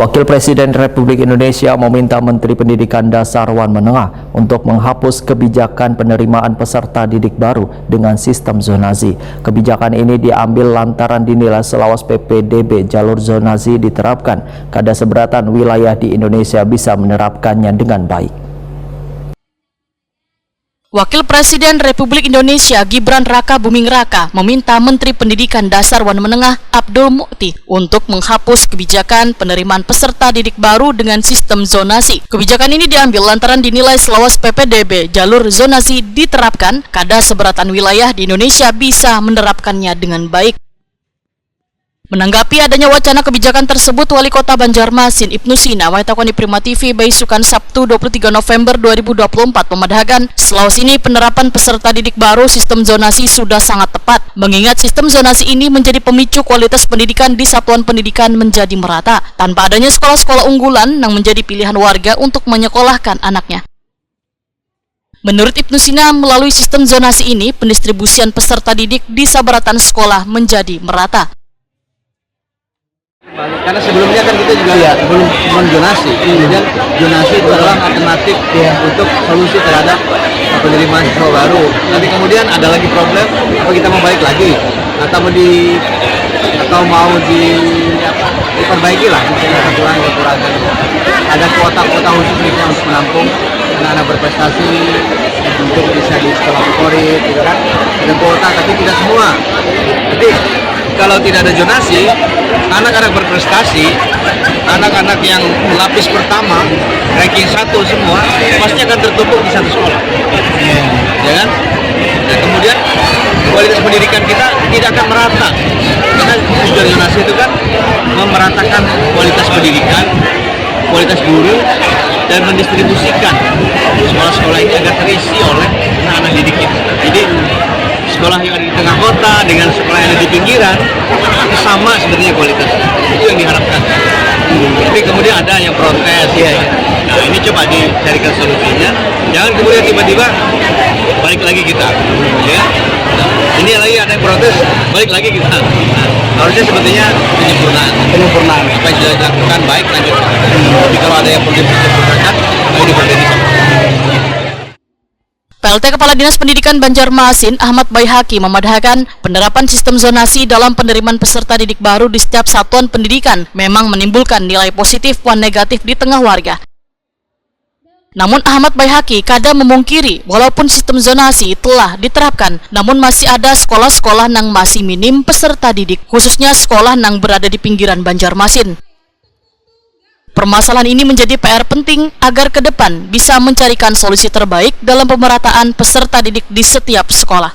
Wakil Presiden Republik Indonesia meminta Menteri Pendidikan Dasar Wan Menengah untuk menghapus kebijakan penerimaan peserta didik baru dengan sistem zonasi. Kebijakan ini diambil lantaran dinilai selawas PPDB jalur zonasi diterapkan, kada seberatan wilayah di Indonesia bisa menerapkannya dengan baik. Wakil Presiden Republik Indonesia Gibran Raka Buming Raka meminta Menteri Pendidikan Dasar Wan Menengah Abdul Mukhti untuk menghapus kebijakan penerimaan peserta didik baru dengan sistem zonasi. Kebijakan ini diambil lantaran dinilai selawas PPDB jalur zonasi diterapkan, kada seberatan wilayah di Indonesia bisa menerapkannya dengan baik. Menanggapi adanya wacana kebijakan tersebut, Wali Kota Banjarmasin Ibnu Sina Waitakoni Prima TV Baisukan Sabtu 23 November 2024 memadahkan Sulawesi ini penerapan peserta didik baru sistem zonasi sudah sangat tepat, mengingat sistem zonasi ini menjadi pemicu kualitas pendidikan di satuan pendidikan menjadi merata, tanpa adanya sekolah-sekolah unggulan yang menjadi pilihan warga untuk menyekolahkan anaknya. Menurut Ibnu Sina, melalui sistem zonasi ini, pendistribusian peserta didik di sabaratan sekolah menjadi merata. Karena sebelumnya kan kita juga belum zonasi, kemudian zonasi itu adalah alternatif untuk solusi terhadap penerimaan siswa baru. Tapi kemudian ada lagi problem, apa kita mau balik lagi atau mau diperbaiki lah, misalnya kekurangan. Ada kuota-kuota khusus misalnya untuk menampung anak-anak berprestasi untuk bisa di sekolah favorit, gitu kan? Ada kuota tapi tidak semua. Jadi kalau tidak ada zonasi, anak-anak berprestasi, anak-anak yang lapis pertama, ranking 1 semua, pasti akan tertumpuk di satu sekolah. Ya kan? Dan kemudian kualitas pendidikan kita tidak akan merata. Karena tujuan zonasi itu kan memeratakan kualitas pendidikan, kualitas guru, dan mendistribusikan sekolah-sekolah ini agar terisi oleh anak-anak didik kita. Jadi sekolah yang ada di tengah kota dengan sekolah yang ada di pinggiran sama sebenarnya kualitas, itu yang diharapkan. Tapi kemudian ada yang protes, nah ini coba dicarikan solusinya, jangan kemudian tiba-tiba balik lagi kita, ya. Ini lagi ada yang protes, balik lagi kita. Nah, harusnya sebetulnya penyempurnaan apa yang sudah dilakukan baik lanjutkan. Tapi kalau ada yang perlu disempurnakan, ayo diperbaiki. PLT Kepala Dinas Pendidikan Banjarmasin Ahmad Baihaqi memadahkan penerapan sistem zonasi dalam penerimaan peserta didik baru di setiap satuan pendidikan memang menimbulkan nilai positif dan negatif di tengah warga. Namun Ahmad Baihaqi kada memungkiri walaupun sistem zonasi telah diterapkan, namun masih ada sekolah-sekolah yang masih minim peserta didik, khususnya sekolah yang berada di pinggiran Banjarmasin. Permasalahan ini menjadi PR penting agar ke depan bisa mencarikan solusi terbaik dalam pemerataan peserta didik di setiap sekolah.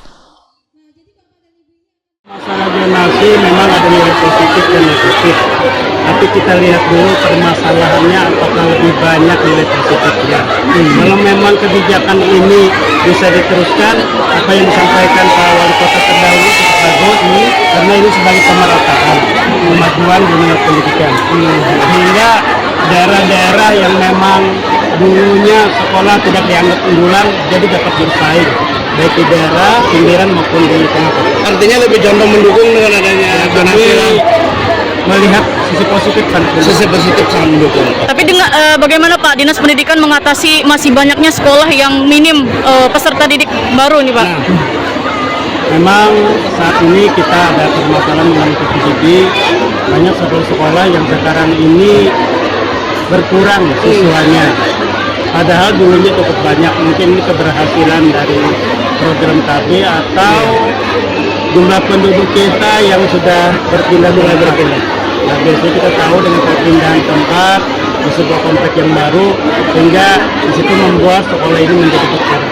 Masalah zonasi memang ada nilai positif dan negatif, tapi kita lihat dulu permasalahannya apakah lebih banyak nilai positifnya. Kalau memang kebijakan ini bisa diteruskan, apa yang disampaikan Pak Wali Kota terdahulu cukup bagus ini, karena ini sebagai pemerataan, kemajuan dunia pendidikan. Sehingga daerah-daerah yang memang dulunya sekolah tidak dianggap unggulan jadi dapat bersaing, baik di daerah pinggiran maupun di tengah kota. Artinya lebih condong mendukung dengan adanya zonasi. Melihat sisi positif kan? Sisi positif sangat mendukung. Tapi dengan bagaimana Pak Dinas Pendidikan mengatasi masih banyaknya sekolah yang minim peserta didik baru nih Pak? Nah, memang saat ini kita ada permasalahan dengan PPDB, banyak sekolah yang sekarang ini berkurang siswanya. Padahal dulunya cukup banyak, mungkin ini keberhasilan dari program KB atau jumlah penduduk kita yang sudah berpindah. Nah, biasanya kita tahu dengan perpindahan tempat di sebuah komplek yang baru, sehingga disitu membuat sekolah ini menjadi berkurang.